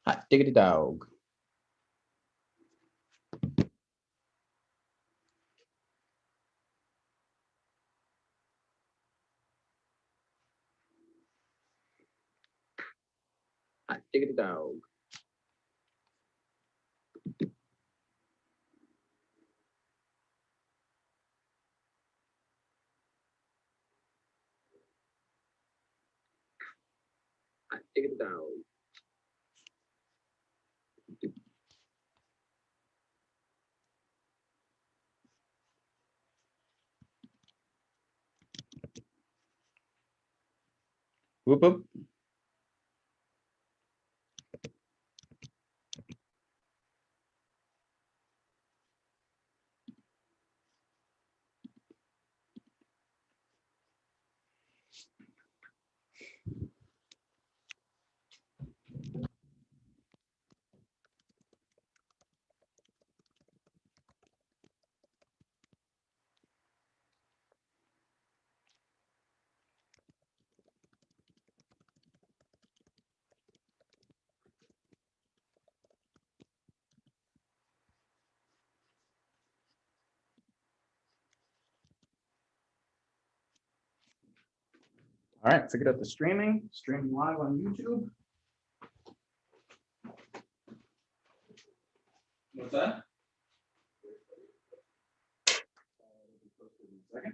Hot diggity dog. Hot diggity dog. Hot diggity dog. Whoop whoop. All right, so get up the streaming live on YouTube. What's that? Second.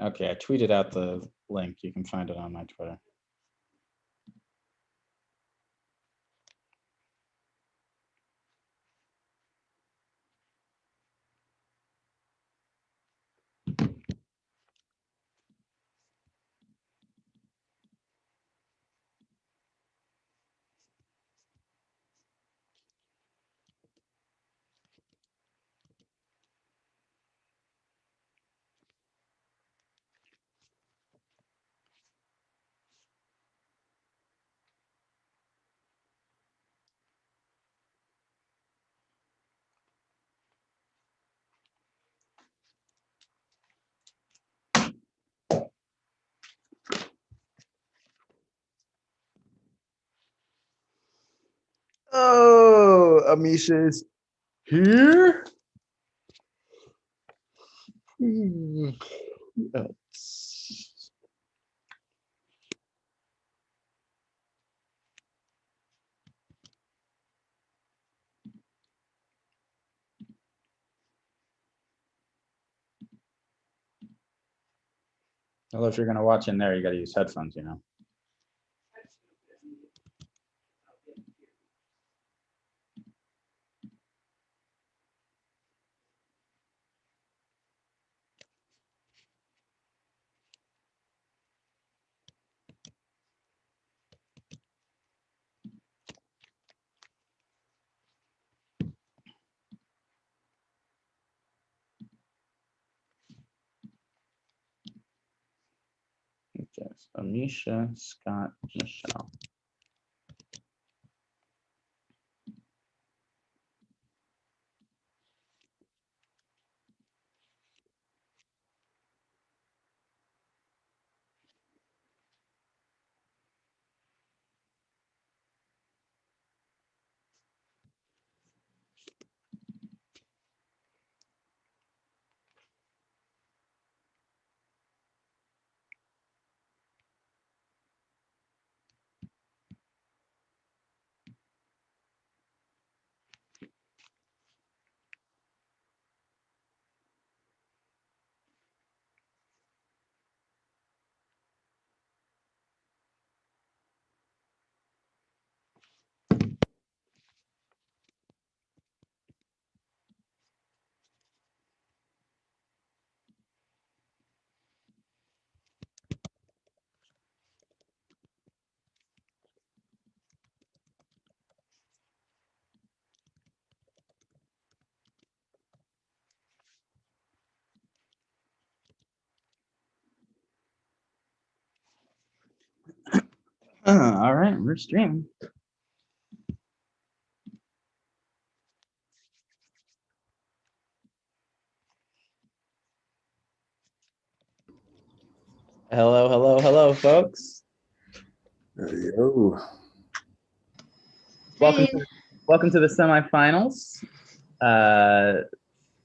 Okay, I tweeted out the link. You can find it on my Twitter. Oh, Amisha is here. Well, if you're going to watch in there, you got to use headphones, you know. Okay, so Amisha, Scott, Michelle. All right, we're streaming. Hello, hello, hello, folks. Yo. Welcome to the semifinals.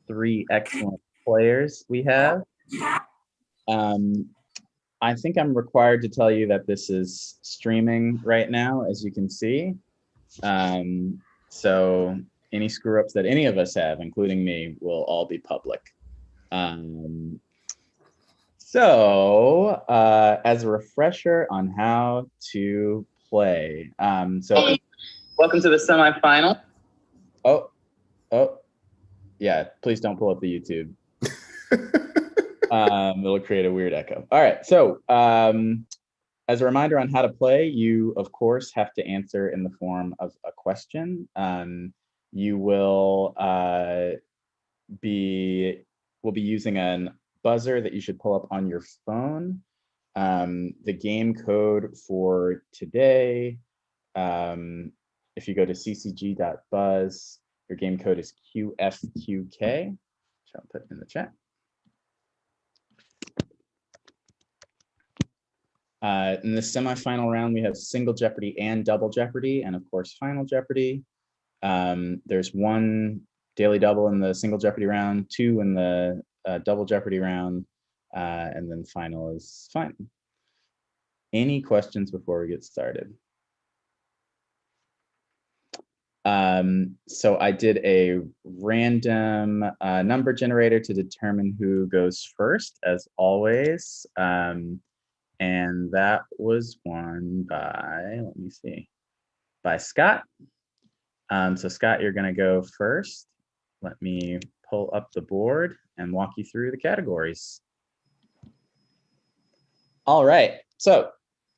3 excellent players we have. I think I'm required to tell you that this is streaming right now, as you can see. So any screw ups that any of us have, including me, will all be public. So as a refresher on how to play. So welcome to the semifinal. Oh, yeah, please don't pull up the YouTube. It'll create a weird echo. All right, so as a reminder on how to play, you of course have to answer in the form of a question. You will be using a buzzer that you should pull up on your phone. The game code for today, if you go to ccg.buzz, your game code is QFQK, which I'll put in the chat. In the semifinal round, we have single Jeopardy and double Jeopardy, and of course, final Jeopardy. There's 1 daily double in the single Jeopardy round, 2 in the double Jeopardy round, and then final is final. Any questions before we get started? So I did a random number generator to determine who goes first, as always. And that was won by, let me see, by Scott. So Scott, you're gonna go first. Let me pull up the board and walk you through the categories. All right, so,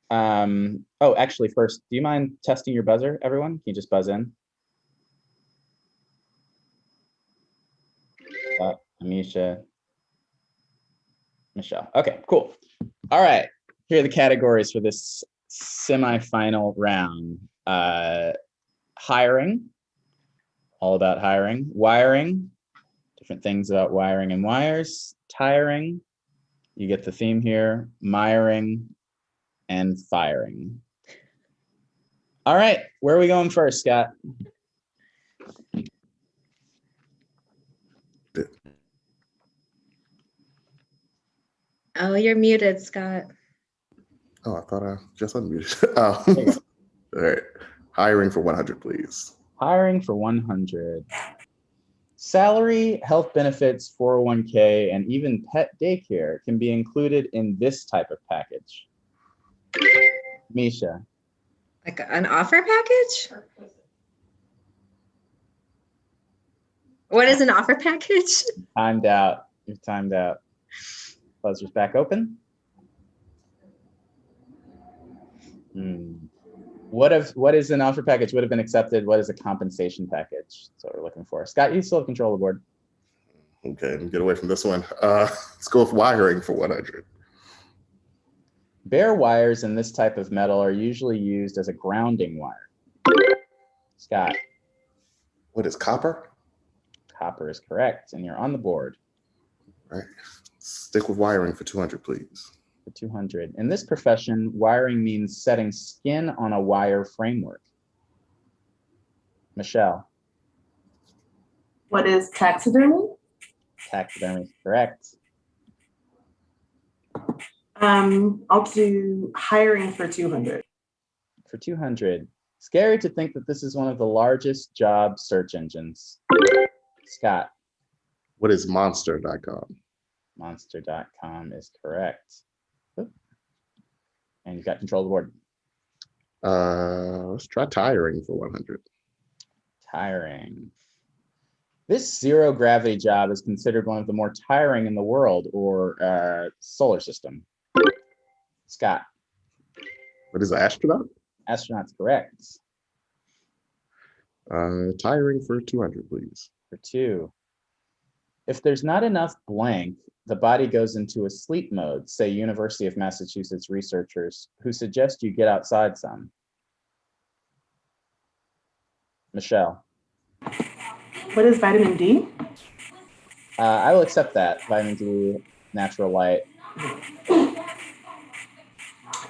oh, actually first, do you mind testing your buzzer, everyone? Can you just buzz in? Amisha, Michelle. Okay, cool. All right, here are the categories for this semifinal round. Hiring, all about hiring. Wiring, different things about wiring and wires. Tiring, you get the theme here. Miring, and firing. All right, where are we going first, Scott? Oh, you're muted, Scott. Oh, I thought I just unmuted. All right. Hiring for 100, please. Hiring for 100. Salary, health benefits, 401k, and even pet daycare can be included in this type of package. Misha. Like an offer package? What is an offer package? Timed out. You've timed out. Buzzer's back open. What is an offer package would have been accepted? What is a compensation package? That's what we're looking for. Scott, you still have control of the board. Okay, let me get away from this one. Let's go with wiring for 100. Bare wires in this type of metal are usually used as a grounding wire. Scott. What is copper? Copper is correct, and you're on the board. All right. Stick with wiring for 200, please. For 200. In this profession, wiring means setting skin on a wire framework. Michelle. What is taxidermy? Taxidermy is correct. I'll do hiring for 200. For 200. Scary to think that this is one of the largest job search engines. Scott. What is monster.com? Monster.com is correct. And you've got control of the board. Let's try tiring for 100. Tiring. This zero gravity job is considered one of the more tiring in the world or solar system. Scott. What is astronaut? Astronaut's correct. Tiring for 200, please. For 2. If there's not enough blank, the body goes into a sleep mode, say University of Massachusetts researchers who suggest you get outside some. Michelle. What is vitamin D? I will accept that. Vitamin D, natural light.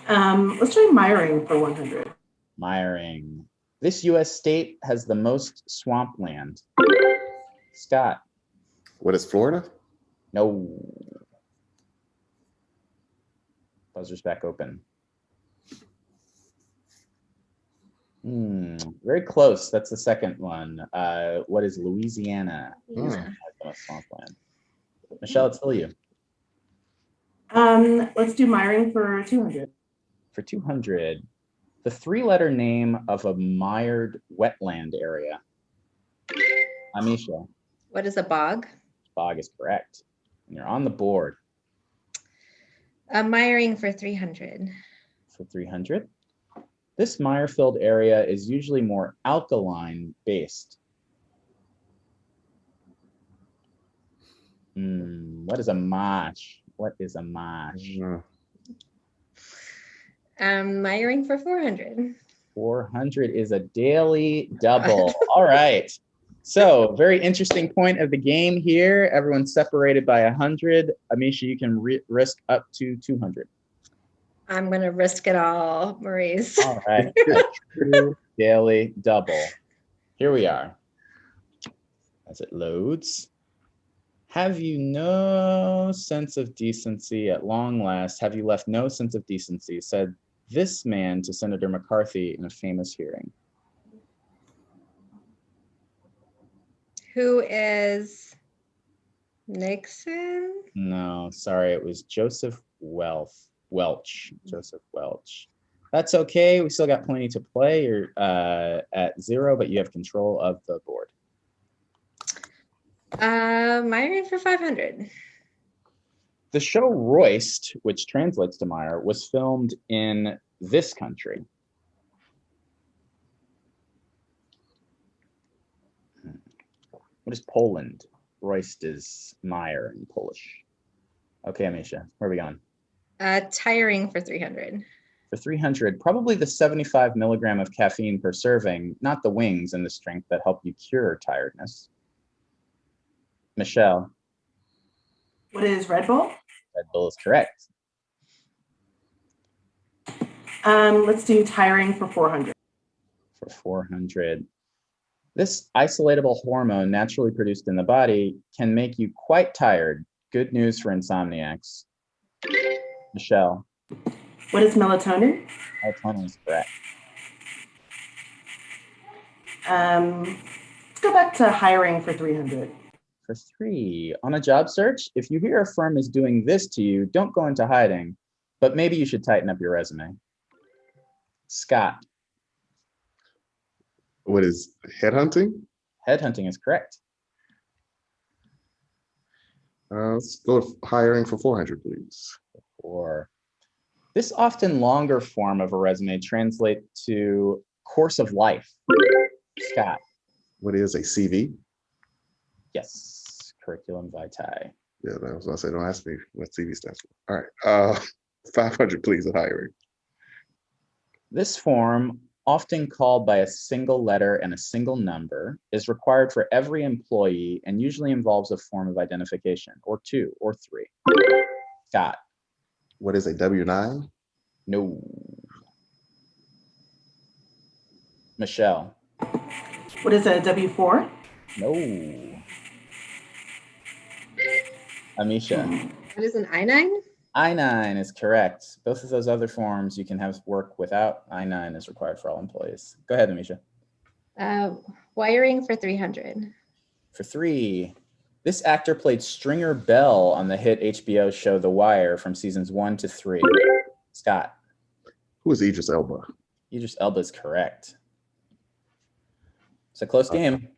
Let's try miring for 100. Miring. This U.S. state has the most swampland. Scott. What is Florida? No. Buzzer's back open. Very close. That's the second one. What is Louisiana? Swampland. Michelle, it's still you. Let's do miring for 200. For 200. The 3-letter name of a mired wetland area. Amisha. What is a bog? Bog is correct. And you're on the board. Miring for 300. For 300. This mire-filled area is usually more alkaline based. What is a mosh? What is a mosh? Miring for 400. 400 is a daily double. All right. So very interesting point of the game here. Everyone's separated by 100. Amisha, you can risk up to 200. I'm going to risk it all, Maurice. All right. A true daily double. Here we are. As it loads. Have you no sense of decency at long last? Have you left no sense of decency? Said this man to Senator McCarthy in a famous hearing. Who is Nixon? No, sorry, it was Joseph Welch. Joseph Welch. That's okay. We still got plenty to play. You're at 0, but you have control of the board. Myron for 500. The show Roist, which translates to Meyer, was filmed in this country. What is Poland? Roist is Meyer in Polish. Okay, Amisha, where are we going? Tiring for 300. For 300, probably the 75 milligram of caffeine per serving, not the wings and the strength that help you cure tiredness. Michelle. What is Red Bull? Red Bull is correct. Let's do tiring for 400. For 400. This isolatable hormone naturally produced in the body can make you quite tired. Good news for insomniacs. Michelle. What is melatonin? Melatonin is correct. Let's go back to hiring for 300. For 3, on a job search, if you hear a firm is doing this to you, don't go into hiding, but maybe you should tighten up your resume. Scott. What is headhunting? Headhunting is correct. Let's go with hiring for 400, please. Or this often longer form of a resume translates to course of life. Scott. What is a CV? Yes, curriculum vitae. Yeah, that was what I said. Don't ask me what CV stands for. All right, 500, please, of hiring. This form, often called by a single letter and a single number, is required for every employee and usually involves a form of identification, or 2 or 3. Scott. What is a W-9? No. Michelle. What is a W-4? No. Amisha. What is an I-9? I-9 is correct. Both of those other forms you can have work without. I-9 is required for all employees. Go ahead, Amisha. Wiring for 300. For 3, this actor played Stringer Bell on the hit HBO show The Wire from seasons 1 to 3. Scott. Who is Idris Elba? Idris Elba is correct. It's a close game.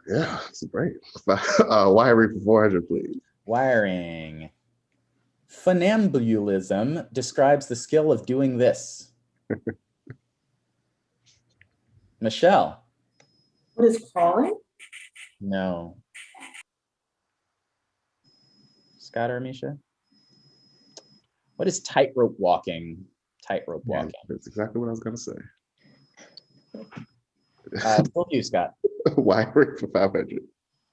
Yeah, it's great. Wiring for 400, please. Wiring. Funambulism describes the skill of doing this. Michelle. What is crawling? No. Scott or Amisha? What is tightrope walking? Tightrope walking. That's exactly what I was going to say. Still you, Scott. Wiring for 500.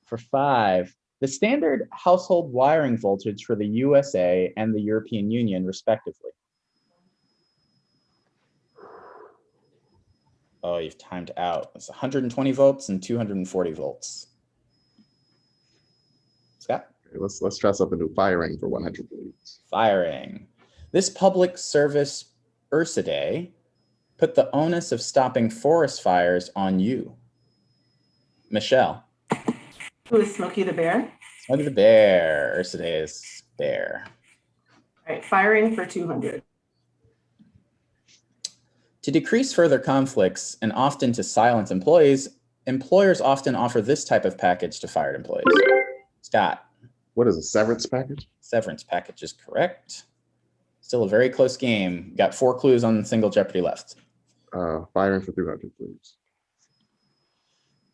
For 5, the standard household wiring voltage for the USA and the European Union, respectively. Oh, you've timed out. It's 120 volts and 240 volts. Scott? Okay, let's try something new. Firing for 100, please. Firing. This public service Ursidae put the onus of stopping forest fires on you. Michelle. Who is Smokey the Bear? Smokey the Bear. Ursidae is bear. All right, firing for 200. To decrease further conflicts and often to silence employees, employers often offer this type of package to fired employees. Scott. What is a severance package? Severance package is correct. Still a very close game. Got 4 clues on single Jeopardy left. Firing for 300, please.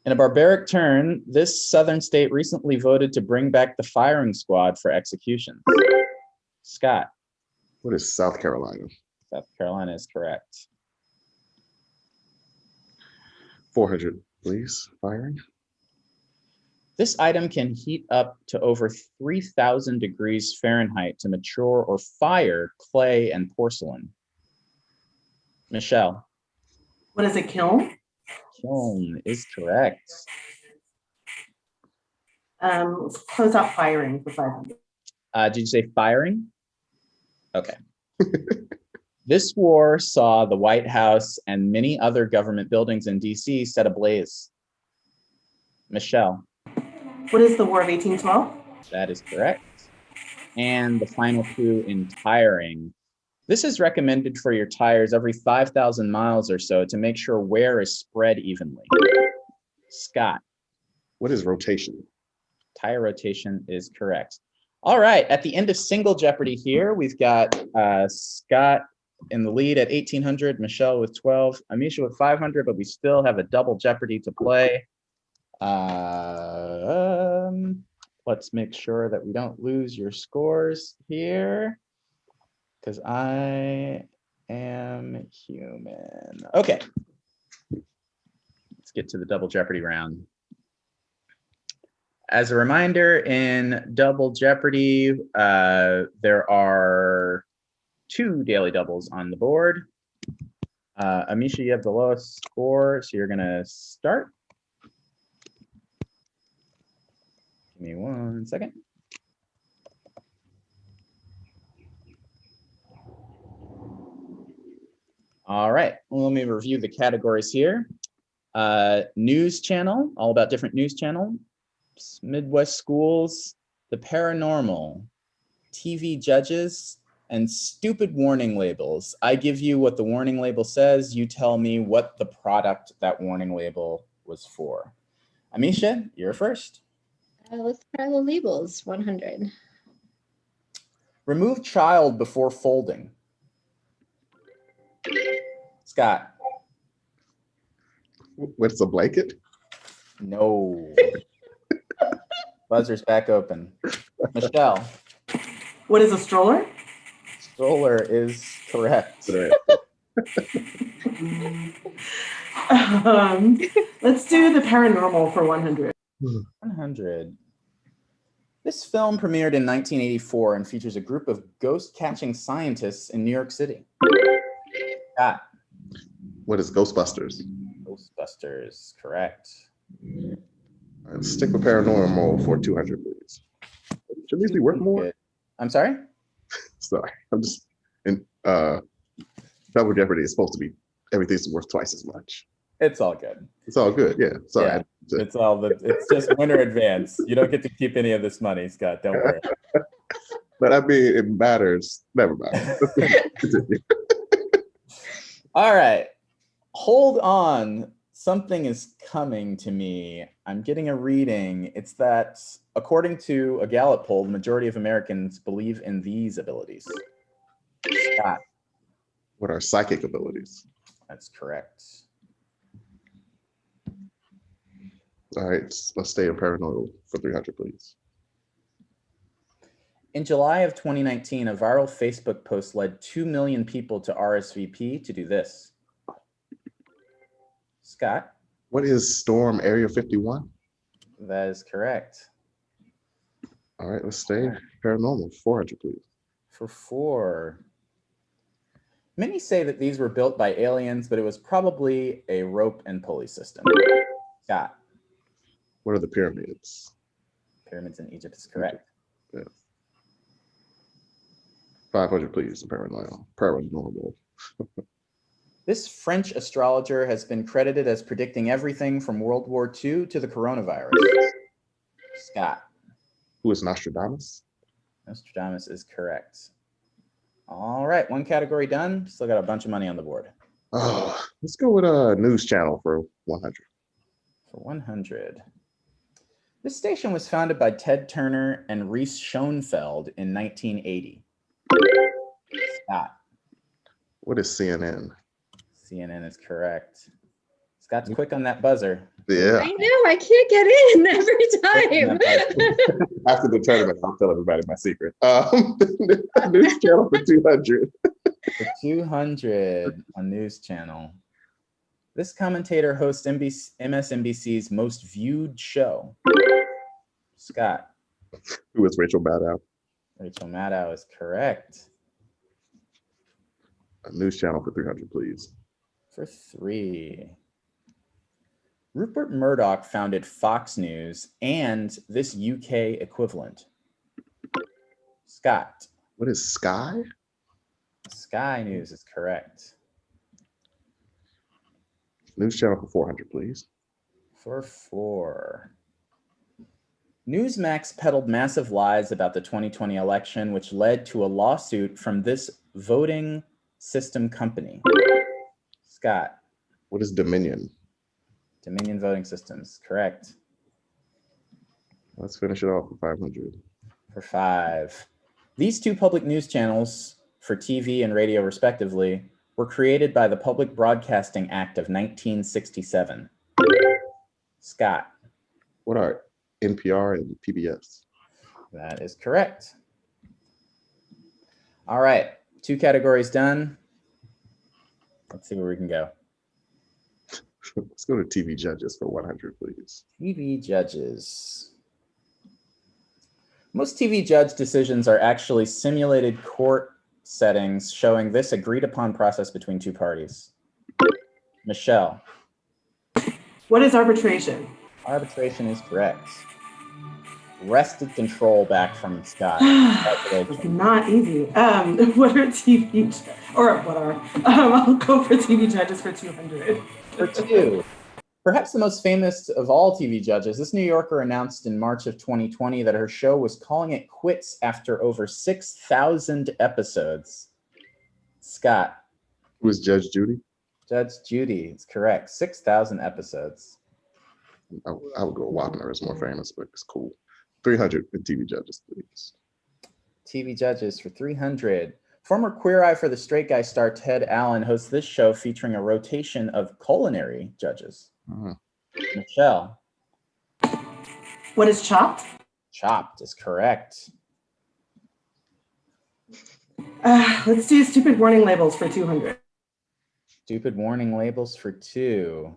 In a barbaric turn, this southern state recently voted to bring back the firing squad for executions. Scott. What is South Carolina? South Carolina is correct. 400, please. Firing. This item can heat up to over 3,000 degrees Fahrenheit to mature or fire clay and porcelain. Michelle. What is a kiln? Kiln is correct. Let's close out firing for 500. Did you say firing? Okay. This war saw the White House and many other government buildings in DC set ablaze. Michelle. What is the War of 1812? That is correct. And the final clue in tiring. This is recommended for your tires every 5,000 miles or so to make sure wear is spread evenly. Scott. What is rotation? Tire rotation is correct. All right, at the end of single Jeopardy here, we've got Scott in the lead at 1,800, Michelle with 12, Amisha with 500, but we still have a double Jeopardy to play. Let's make sure that we don't lose your scores here, because I am human. Okay, let's get to the double Jeopardy round. As a reminder, in Double Jeopardy, there are 2 daily doubles on the board. Amisha, you have the lowest score, so you're gonna start. Give me 1 second. All right, well, let me review the categories here. News channel, all about different news channels. Midwest schools, the paranormal, TV judges, and stupid warning labels. I give you what the warning label says. You tell me what the product that warning label was for. Amisha, you're first. Let's try the labels. 100. Remove child before folding. Scott. What's a blanket? No. Buzzer's back open. Michelle. What is a stroller? Stroller is correct. Let's do the paranormal for 100. 100. This film premiered in 1984 and features a group of ghost-catching scientists in New York City. Scott. What is Ghostbusters? Ghostbusters, correct. All right, stick with paranormal for 200, please. Should these be worth more? Good. I'm sorry? Sorry, I'm just in Double Jeopardy is supposed to be everything's worth twice as much. It's all good. It's all good, yeah. Sorry. Yeah, it's just winter advance. You don't get to keep any of this money, Scott. Don't worry. But I mean, it matters. Never mind. All right. Hold on. Something is coming to me. I'm getting a reading. It's that, according to a Gallup poll, the majority of Americans believe in these abilities. Scott. What are psychic abilities? That's correct. All right, let's stay in paranormal for 300, please. In July of 2019, a viral Facebook post led 2 million people to RSVP to do this. Scott? What is Storm Area 51? That is correct. All right, let's stay paranormal. 400, please. For 4. Many say that these were built by aliens, but it was probably a rope and pulley system. Scott? What are the pyramids? Pyramids in Egypt is correct. Yeah. 500, please. Paranormal. This French astrologer has been credited as predicting everything from World War II to the coronavirus. Scott? Who is Nostradamus? Nostradamus is correct. All right, 1 category done. Still got a bunch of money on the board. Oh, let's go with a news channel for 100. For 100. This station was founded by Ted Turner and Reese Schoenfeld in 1980. Scott? What is CNN? CNN is correct. Scott's quick on that buzzer. Yeah. I know, I can't get in every time. After the tournament, I'll tell everybody my secret. News channel for 200. For 200 on News Channel. This commentator hosts MSNBC's most viewed show. Scott? Who is Rachel Maddow? Rachel Maddow is correct. A news channel for 300, please. For 3. Rupert Murdoch founded Fox News and this UK equivalent. Scott? What is Sky? Sky News is correct. News channel for 400, please. For 4. Newsmax peddled massive lies about the 2020 election, which led to a lawsuit from this voting system company. Scott. What is Dominion? Dominion Voting Systems, correct. Let's finish it off with 500. For 5. These two public news channels, for TV and radio respectively, were created by the Public Broadcasting Act of 1967. Scott. What are NPR and PBS? That is correct. All right, 2 categories done. Let's see where we can go. Let's go to TV judges for 100, please. TV judges. Most TV judge decisions are actually simulated court settings showing this agreed upon process between 2 parties. Michelle. What is arbitration? Arbitration is correct. Wrested control back from Scott. It's not easy. What are TV or what are? I'll go for TV judges for 200. For 2. Perhaps the most famous of all TV judges, this New Yorker announced in March of 2020 that her show was calling it quits after over 6,000 episodes. Scott. Who is Judge Judy? Judge Judy is correct. 6,000 episodes. I would go Wapner is more famous, but it's cool. 300 for TV judges, please. TV judges for 300. Former Queer Eye for the Straight Guy star Ted Allen hosts this show featuring a rotation of culinary judges. Michelle. What is Chopped? Chopped is correct. Let's do stupid warning labels for 200. Stupid warning labels for 2.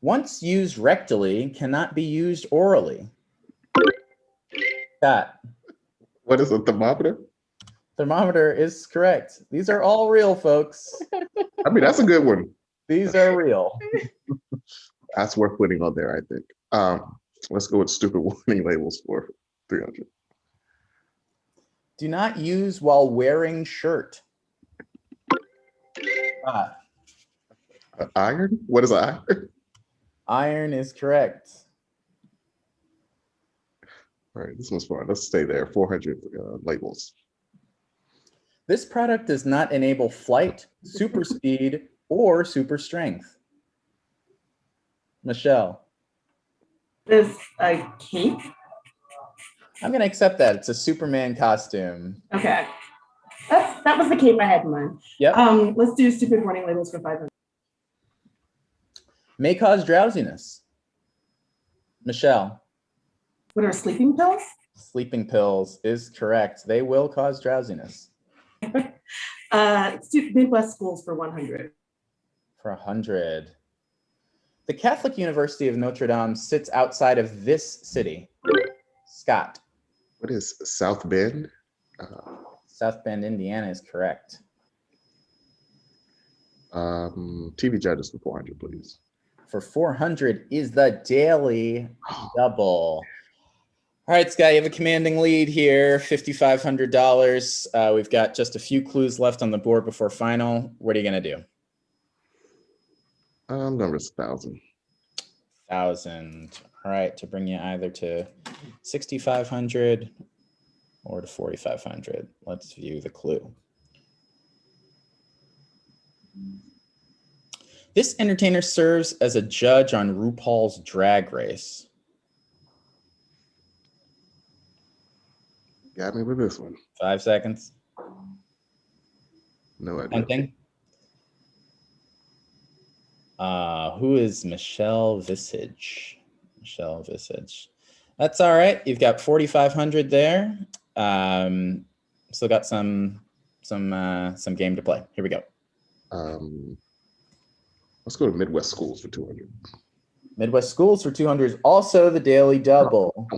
Once used rectally, cannot be used orally. Scott. What is a thermometer? Thermometer is correct. These are all real, folks. I mean, that's a good one. These are real. That's worth putting on there, I think. Let's go with stupid warning labels for 300. Do not use while wearing shirt. Iron? What is iron? Iron is correct. All right, this one's fun. Let's stay there. 400 labels. This product does not enable flight, super speed, or super strength. Michelle. This a cape? I'm going to accept that. It's a Superman costume. Okay. That was the cape I had in mind. Yep. Let's do stupid warning labels for 500. May cause drowsiness. Michelle. What are sleeping pills? Sleeping pills is correct. They will cause drowsiness. Midwest schools for 100. For 100. The Catholic University of Notre Dame sits outside of this city. Scott. What is South Bend? South Bend, Indiana is correct. TV judges for 400, please. For 400 is the Daily Double. All right, Scott, you have a commanding lead here, $5,500. We've got just a few clues left on the board before final. What are you going to do? I'm going to risk 1,000. 1,000. All right, to bring you either to 6,500 or to 4,500. Let's view the clue. This entertainer serves as a judge on RuPaul's Drag Race. Got me with this one. 5 seconds. No idea. Hunting. Who is Michelle Visage? Michelle Visage. That's all right. You've got 4,500 there. Still got some game to play. Here we go. Let's go to Midwest schools for 200. Midwest schools for 200 is also the Daily Double.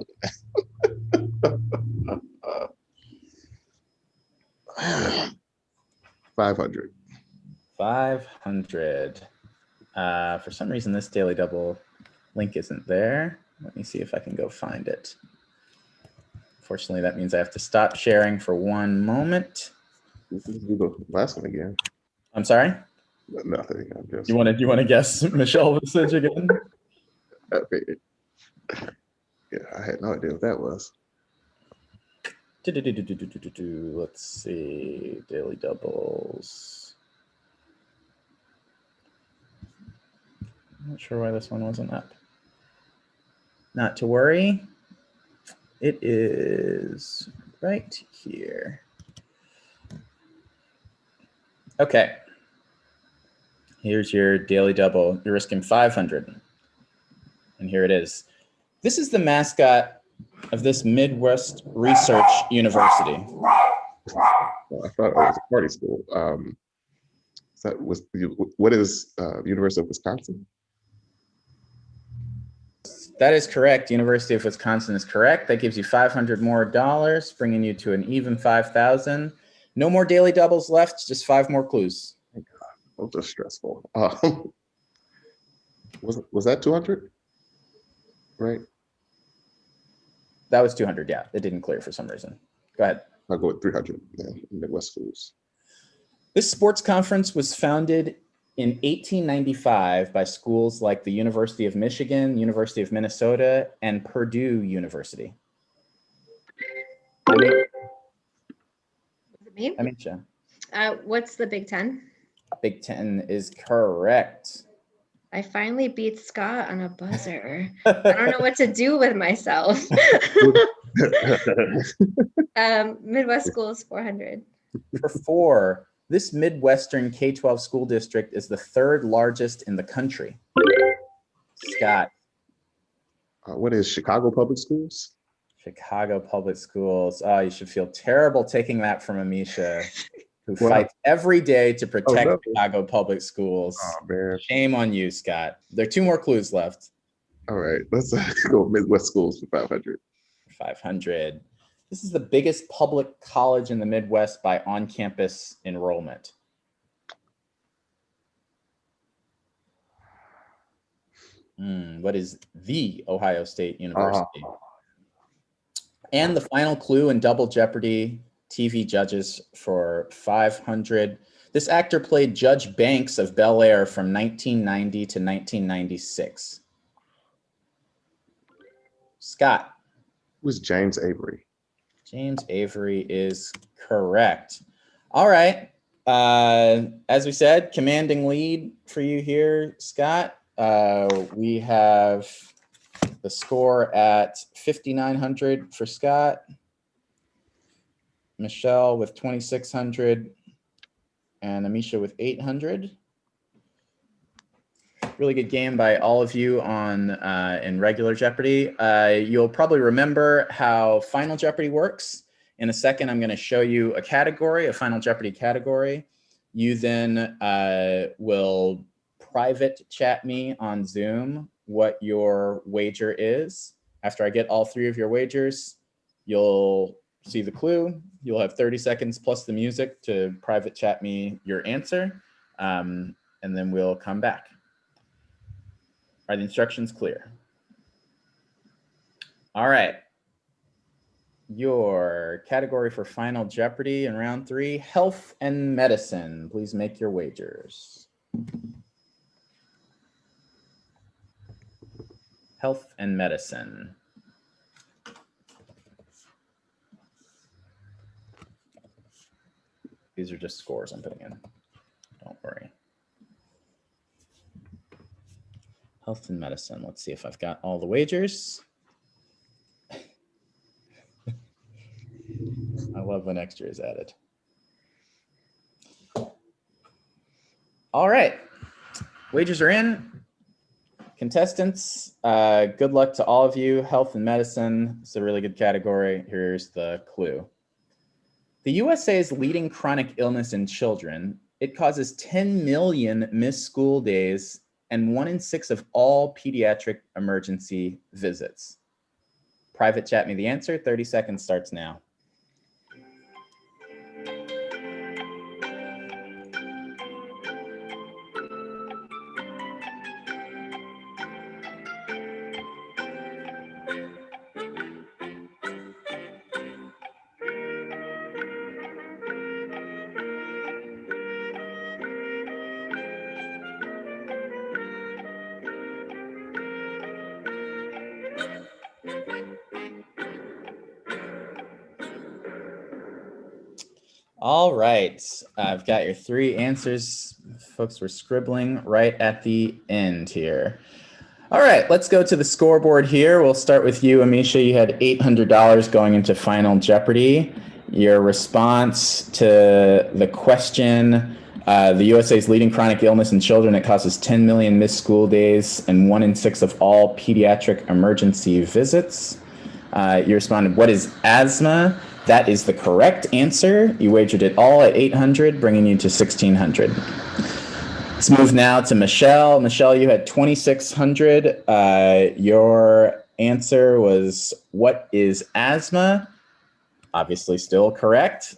500. 500. For some reason, this Daily Double link isn't there. Let me see if I can go find it. Fortunately, that means I have to stop sharing for one moment. Do the last one again. I'm sorry? Nothing. I'm just... You want to guess Michelle Visage again? Okay. Yeah, I no idea what that was. Let's see, daily doubles. I'm not sure why this one wasn't up. Not to worry. It is right here. Okay. Here's your daily double. You're risking 500. And here it is. This is the mascot of this Midwest Research University. Well, I thought it was a party school. What is University of Wisconsin? That is correct. University of Wisconsin is correct. That gives you $500 more, bringing you to an even 5,000. No more daily doubles left, just 5 more clues. Thank God. That was just stressful. Was that 200? Right? That was 200, yeah. It didn't clear for some reason. Go ahead. I'll go with 300 then, Midwest schools. This sports conference was founded in 1895 by schools like the University of Michigan, University of Minnesota, and Purdue University. Me? Amisha. What's the Big Ten? Big Ten is correct. I finally beat Scott on a buzzer. I don't know what to do with myself. Midwest schools, 400. For 4, this Midwestern K-12 school district is the 3rd largest in the country. Scott. What is Chicago Public Schools? Chicago Public Schools. Oh, you should feel terrible taking that from Amisha, who fights every day to protect Chicago Public Schools. Oh, man. Shame on you, Scott. There are 2 more clues left. All right, let's go Midwest schools for 500. 500. This is the biggest public college in the Midwest by on-campus enrollment. What is the Ohio State University? And the final clue in Double Jeopardy TV judges for 500. This actor played Judge Banks of Bel Air from 1990 to 1996. Scott. Who's James Avery? James Avery is correct. All right. As we said, commanding lead for you here, Scott. We have the score at 5,900 for Scott. Michelle with 2,600 and Amisha with 800. Really good game by all of you on in regular Jeopardy. You'll probably remember how Final Jeopardy works. In a second, I'm going to show you a category, a Final Jeopardy category. You then will private chat me on Zoom what your wager is. After I get all 3 of your wagers, you'll see the clue. You'll have 30 seconds plus the music to private chat me your answer, and then we'll come back. Are the instructions clear? All right. Your category for Final Jeopardy in round 3, health and medicine. Please make your wagers. Health and medicine. These are just scores I'm putting in. Don't worry. Health and medicine. Let's see if I've got all the wagers. I love when extra is added. All right. Wagers are in. Contestants, good luck to all of you. Health and medicine. It's a really good category. Here's the clue. The USA's leading chronic illness in children. It causes 10 million missed school days and 1 in 6 of all pediatric emergency visits. Private chat me the answer. 30 seconds starts now. All right, I've got your 3 answers. Folks were scribbling right at the end here. All right, let's go to the scoreboard here. We'll start with you, Amisha. You had $800 going into Final Jeopardy. Your response to the question, the USA's leading chronic illness in children, it causes 10 million missed school days and 1 in 6 of all pediatric emergency visits. You responded, what is asthma? That is the correct answer. You wagered it all at 800, bringing you to 1600. Let's move now to Michelle. Michelle, you had 2,600. Your answer was, what is asthma? Obviously still correct.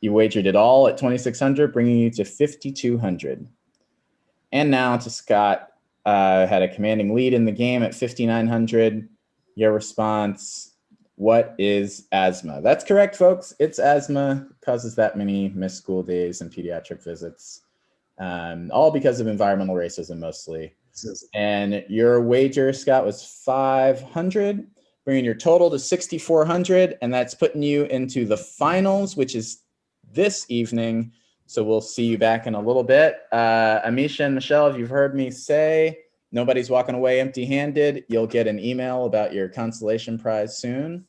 You wagered it all at 2,600, bringing you to 5,200. And now to Scott, had a commanding lead in the game at 5,900. Your response, what is asthma? That's correct, folks. It's asthma. It causes that many missed school days and pediatric visits. All because of environmental racism mostly. And your wager, Scott, was 500, bringing your total to 6,400, and that's putting you into the finals, which is this evening. So we'll see you back in a little bit. Amisha and Michelle, if you've heard me say nobody's walking away empty-handed, you'll get an email about your consolation prize soon.